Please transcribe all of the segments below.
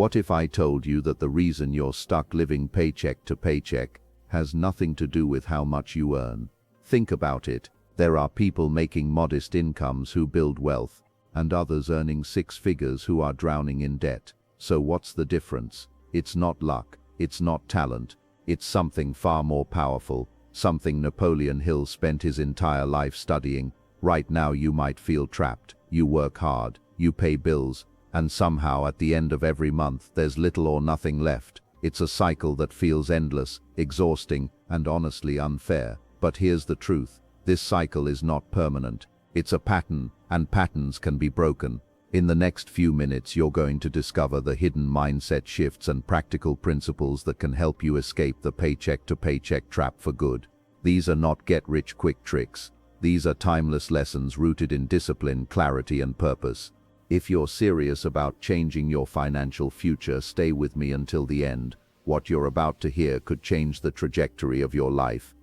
What if I told you that the reason you're stuck living paycheck to paycheck has nothing to do with how much you earn? Think about it. There are people making modest incomes who build wealth, and others earning six figures who are drowning in debt. So what's the difference? It's not luck, it's not talent, it's something far more powerful, something Napoleon Hill spent his entire life studying. Right now you might feel trapped. You work hard, you pay bills, and somehow at the end of every month there's little or nothing left. It's a cycle that feels endless, exhausting, and honestly unfair. But here's the truth. This cycle is not permanent. It's a pattern, and patterns can be broken. In the next few minutes you're going to discover the hidden mindset shifts and practical principles that can help you escape the paycheck-to-paycheck trap for good. These are not get-rich-quick tricks. These are timeless lessons rooted in discipline, clarity, and purpose. If you're serious about changing your financial future, stay with me until the end. What you're about to hear could change the trajectory of your life.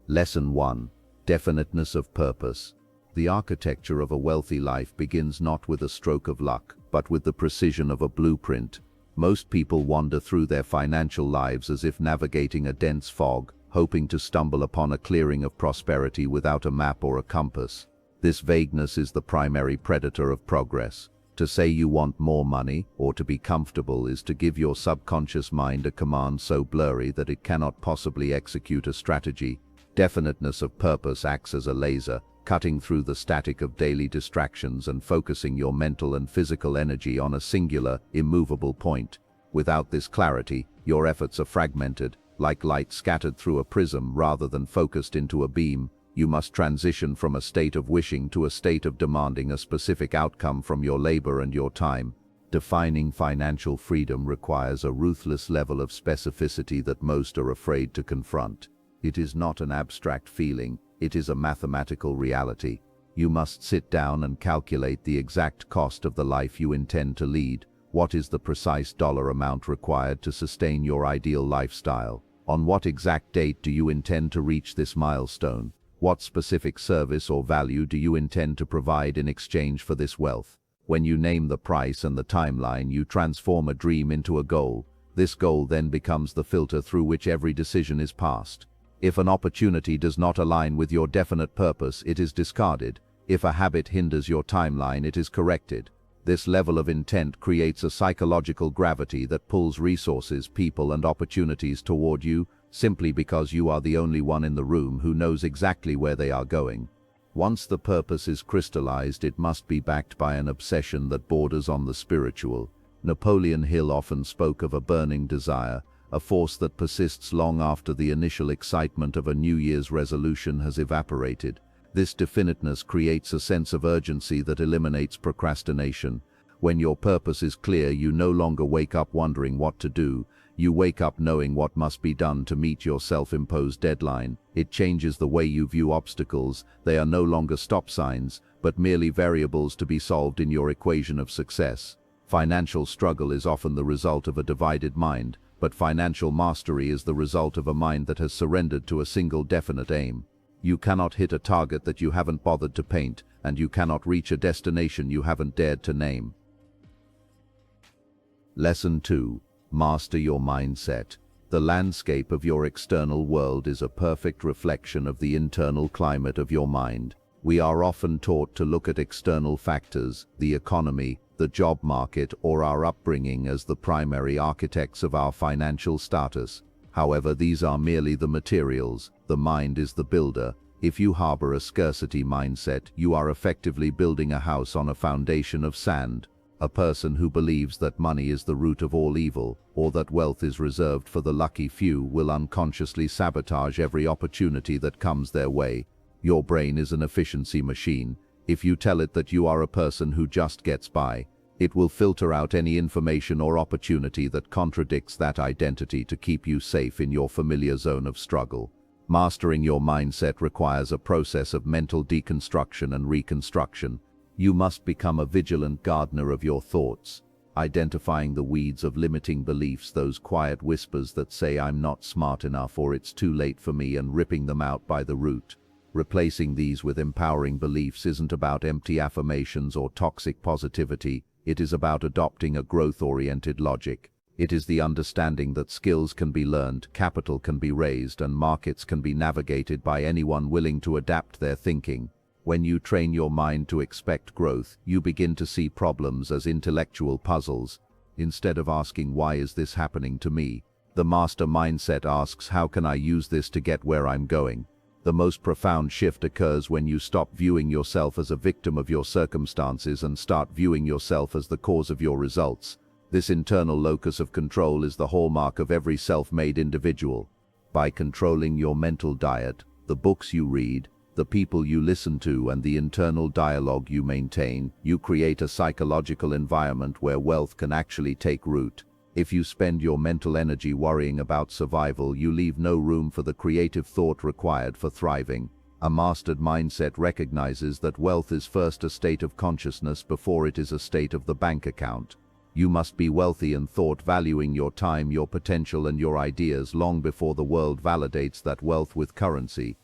Lesson 1. Definiteness of purpose. The architecture of a wealthy life begins not with a stroke of luck, but with the precision of a blueprint. Most people wander through their financial lives as if navigating a dense fog, hoping to stumble upon a clearing of prosperity without a map or a compass. This vagueness is the primary predator of progress. To say you want more money or to be comfortable is to give your subconscious mind a command so blurry that it cannot possibly execute a strategy. Definiteness of purpose acts as a laser, cutting through the static of daily distractions and focusing your mental and physical energy on a singular, immovable point. Without this clarity, your efforts are fragmented, like light scattered through a prism rather than focused into a beam. You must transition from a state of wishing to a state of demanding a specific outcome from your labor and your time. Defining financial freedom requires a ruthless level of specificity that most are afraid to confront. It is not an abstract feeling, it is a mathematical reality. You must sit down and calculate the exact cost of the life you intend to lead. What is the precise dollar amount required to sustain your ideal lifestyle? On what exact date do you intend to reach this milestone? What specific service or value do you intend to provide in exchange for this wealth? When you name the price and the timeline, you transform a dream into a goal. This goal then becomes the filter through which every decision is passed. If an opportunity does not align with your definite purpose, it is discarded. If a habit hinders your timeline, it is corrected. This level of intent creates a psychological gravity that pulls resources, people, and opportunities toward you simply because you are the only one in the room who knows exactly where they are going. Once the purpose is crystallized, it must be backed by an obsession that borders on the spiritual. Napoleon Hill often spoke of a burning desire, a force that persists long after the initial excitement of a New Year's resolution has evaporated. This definiteness creates a sense of urgency that eliminates procrastination. When your purpose is clear, you no longer wake up wondering what to do. You wake up knowing what must be done to meet your self-imposed deadline. It changes the way you view obstacles. They are no longer stop signs, but merely variables to be solved in your equation of success. Financial struggle is often the result of a divided mind, but financial mastery is the result of a mind that has surrendered to a single definite aim. You cannot hit a target that you haven't bothered to paint, and you cannot reach a destination you haven't dared to name. Lesson 2. Master your mindset. The landscape of your external world is a perfect reflection of the internal climate of your mind. We are often taught to look at external factors, the economy, the job market, or our upbringing as the primary architects of our financial status. However, these are merely the materials. The mind is the builder. If you harbor a scarcity mindset, you are effectively building a house on a foundation of sand. A person who believes that money is the root of all evil, or that wealth is reserved for the lucky few, will unconsciously sabotage every opportunity that comes their way. Your brain is an efficiency machine. If you tell it that you are a person who just gets by, it will filter out any information or opportunity that contradicts that identity to keep you safe in your familiar zone of struggle. Mastering your mindset requires a process of mental deconstruction and reconstruction. You must become a vigilant gardener of your thoughts, identifying the weeds of limiting beliefs, those quiet whispers that say I'm not smart enough or it's too late for me, and ripping them out by the root. Replacing these with empowering beliefs isn't about empty affirmations or toxic positivity. It is about adopting a growth-oriented logic. It is the understanding that skills can be learned, capital can be raised, and markets can be navigated by anyone willing to adapt their thinking. When you train your mind to expect growth, you begin to see problems as intellectual puzzles. Instead of asking, "Why is this happening to me?" the master mindset asks, "How can I use this to get where I'm going?" The most profound shift occurs when you stop viewing yourself as a victim of your circumstances and start viewing yourself as the cause of your results. This internal locus of control is the hallmark of every self-made individual. By controlling your mental diet, the books you read, the people you listen to, and the internal dialogue you maintain, you create a psychological environment where wealth can actually take root. If you spend your mental energy worrying about survival, you leave no room for the creative thought required for thriving. A mastered mindset recognizes that wealth is first a state of consciousness before it is a state of the bank account. You must be wealthy in thought, valuing your time, your potential, and your ideas long before the world validates that wealth with currency.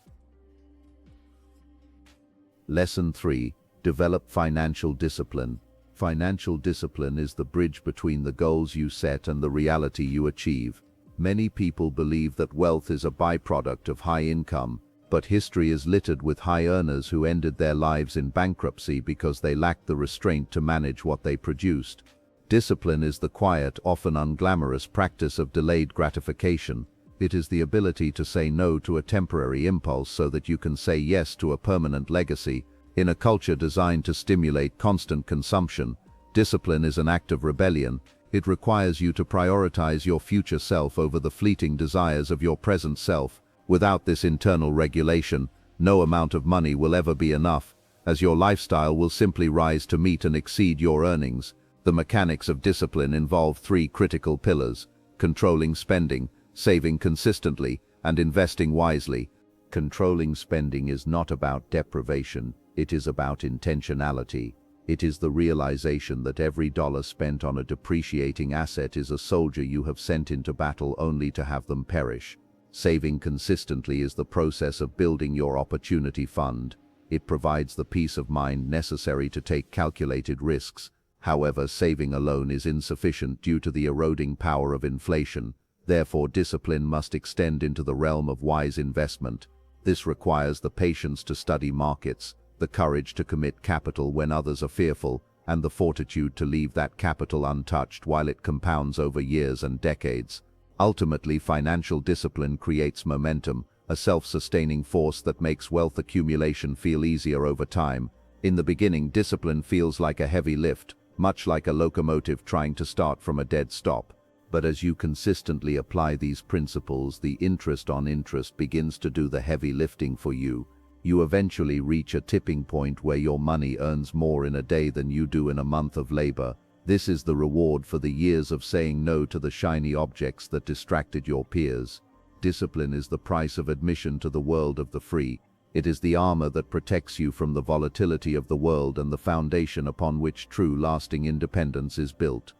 Lesson 3. Develop financial discipline. Financial discipline is the bridge between the goals you set and the reality you achieve. Many people believe that wealth is a byproduct of high income, but history is littered with high earners who ended their lives in bankruptcy because they lacked the restraint to manage what they produced. Discipline is the quiet, often unglamorous practice of delayed gratification. It is the ability to say no to a temporary impulse so that you can say yes to a permanent legacy. In a culture designed to stimulate constant consumption, discipline is an act of rebellion. It requires you to prioritize your future self over the fleeting desires of your present self. Without this internal regulation, no amount of money will ever be enough, as your lifestyle will simply rise to meet and exceed your earnings. The mechanics of discipline involve 3 critical pillars: controlling spending, saving consistently, and investing wisely. Controlling spending is not about deprivation, it is about intentionality. It is the realization that every dollar spent on a depreciating asset is a soldier you have sent into battle only to have them perish. Saving consistently is the process of building your opportunity fund. It provides the peace of mind necessary to take calculated risks. However, saving alone is insufficient due to the eroding power of inflation. Therefore, discipline must extend into the realm of wise investment. This requires the patience to study markets, the courage to commit capital when others are fearful, and the fortitude to leave that capital untouched while it compounds over years and decades. Ultimately, financial discipline creates momentum, a self-sustaining force that makes wealth accumulation feel easier over time. In the beginning, discipline feels like a heavy lift, much like a locomotive trying to start from a dead stop. But as you consistently apply these principles, the interest on interest begins to do the heavy lifting for you. You eventually reach a tipping point where your money earns more in a day than you do in a month of labor. This is the reward for the years of saying no to the shiny objects that distracted your peers. Discipline is the price of admission to the world of the free. It is the armor that protects you from the volatility of the world and the foundation upon which true lasting independence is built.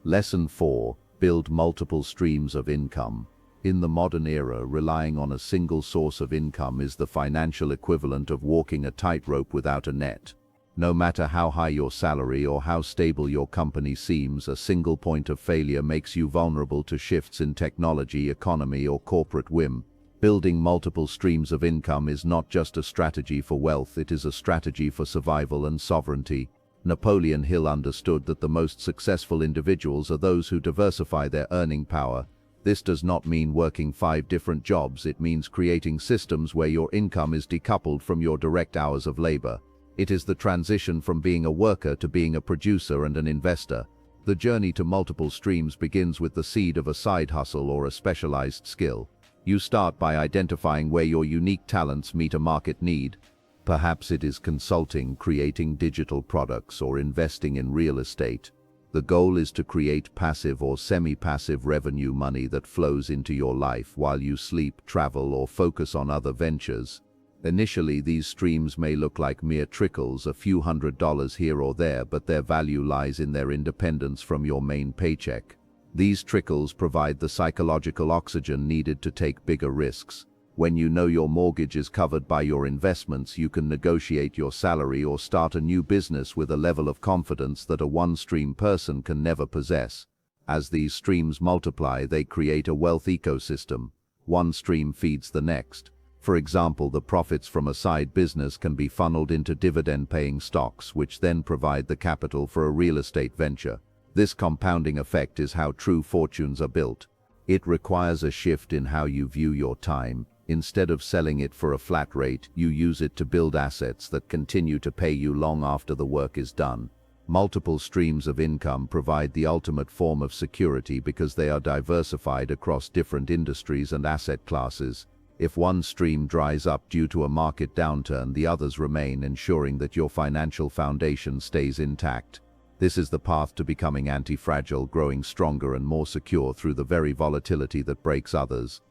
Lesson 4. Build multiple streams of income. In the modern era, relying on a single source of income is the financial equivalent of walking a tightrope without a net. No matter how high your salary or how stable your company seems, a single point of failure makes you vulnerable to shifts in technology, economy, or corporate whim. Building multiple streams of income is not just a strategy for wealth, it is a strategy for survival and sovereignty. Napoleon Hill understood that the most successful individuals are those who diversify their earning power. This does not mean working 5 different jobs, it means creating systems where your income is decoupled from your direct hours of labor. It is the transition from being a worker to being a producer and an investor. The journey to multiple streams begins with the seed of a side hustle or a specialized skill. You start by identifying where your unique talents meet a market need. Perhaps it is consulting, creating digital products, or investing in real estate. The goal is to create passive or semi-passive revenue money that flows into your life while you sleep, travel, or focus on other ventures. Initially, these streams may look like mere trickles, a few $100s here or there, but their value lies in their independence from your main paycheck. These trickles provide the psychological oxygen needed to take bigger risks. When you know your mortgage is covered by your investments, you can negotiate your salary or start a new business with a level of confidence that a one-stream person can never possess. As these streams multiply, they create a wealth ecosystem. One stream feeds the next. For example, the profits from a side business can be funneled into dividend-paying stocks, which then provide the capital for a real estate venture. This compounding effect is how true fortunes are built. It requires a shift in how you view your time. Instead of selling it for a flat rate, you use it to build assets that continue to pay you long after the work is done. Multiple streams of income provide the ultimate form of security because they are diversified across different industries and asset classes. If one stream dries up due to a market downturn, the others remain, ensuring that your financial foundation stays intact. This is the path to becoming anti-fragile, growing stronger and more secure through the very volatility that breaks others.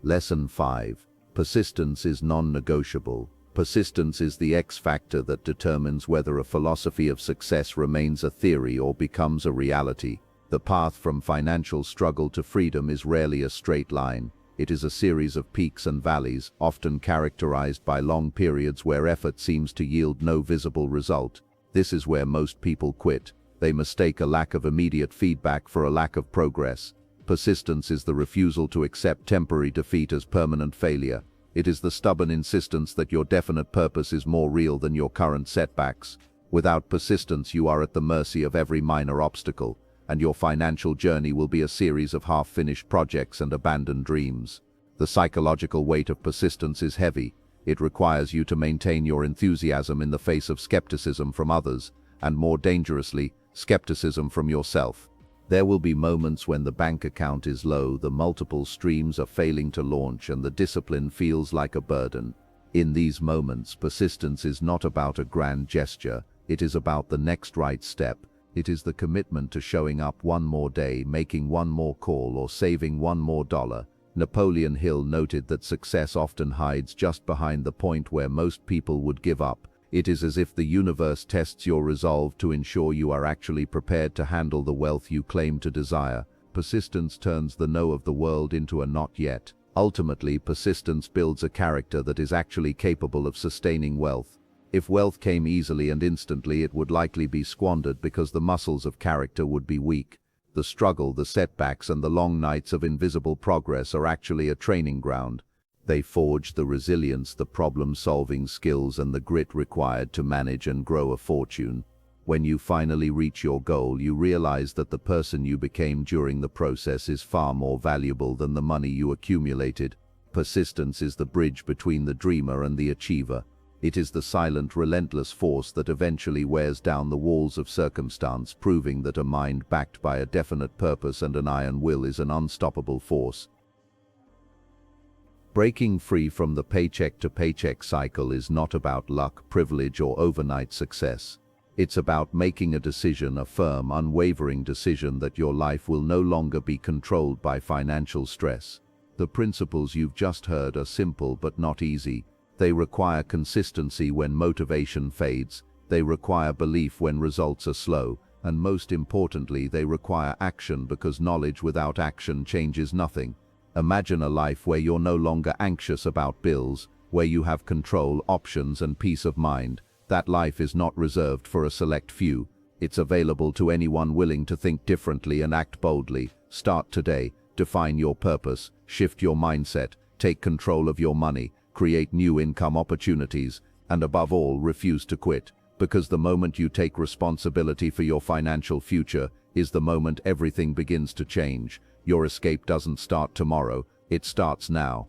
Lesson 5. Persistence is non-negotiable. Persistence is the X factor that determines whether a philosophy of success remains a theory or becomes a reality. The path from financial struggle to freedom is rarely a straight line. It is a series of peaks and valleys, often characterized by long periods where effort seems to yield no visible result. This is where most people quit. They mistake a lack of immediate feedback for a lack of progress. Persistence is the refusal to accept temporary defeat as permanent failure. It is the stubborn insistence that your definite purpose is more real than your current setbacks. Without persistence, you are at the mercy of every minor obstacle, and your financial journey will be a series of half-finished projects and abandoned dreams. The psychological weight of persistence is heavy. It requires you to maintain your enthusiasm in the face of skepticism from others, and more dangerously, skepticism from yourself. There will be moments when the bank account is low, the multiple streams are failing to launch, and the discipline feels like a burden. In these moments, persistence is not about a grand gesture. It is about the next right step. It is the commitment to showing up one more day, making one more call, or saving one more dollar. Napoleon Hill noted that success often hides just behind the point where most people would give up. It is as if the universe tests your resolve to ensure you are actually prepared to handle the wealth you claim to desire. Persistence turns the no of the world into a not yet. Ultimately, persistence builds a character that is actually capable of sustaining wealth. If wealth came easily and instantly, it would likely be squandered because the muscles of character would be weak. The struggle, the setbacks, and the long nights of invisible progress are actually a training ground. They forge the resilience, the problem-solving skills, and the grit required to manage and grow a fortune. When you finally reach your goal, you realize that the person you became during the process is far more valuable than the money you accumulated. Persistence is the bridge between the dreamer and the achiever. It is the silent, relentless force that eventually wears down the walls of circumstance, proving that a mind backed by a definite purpose and an iron will is an unstoppable force. Breaking free from the paycheck-to-paycheck cycle is not about luck, privilege, or overnight success. It's about making a decision, a firm, unwavering decision that your life will no longer be controlled by financial stress. The principles you've just heard are simple but not easy. They require consistency when motivation fades. They require belief when results are slow. And most importantly, they require action, because knowledge without action changes nothing. Imagine a life where you're no longer anxious about bills, where you have control, options, and peace of mind. That life is not reserved for a select few. It's available to anyone willing to think differently and act boldly. Start today. Define your purpose. Shift your mindset. Take control of your money. Create new income opportunities. And above all, refuse to quit. Because the moment you take responsibility for your financial future is the moment everything begins to change. Your escape doesn't start tomorrow. It starts now.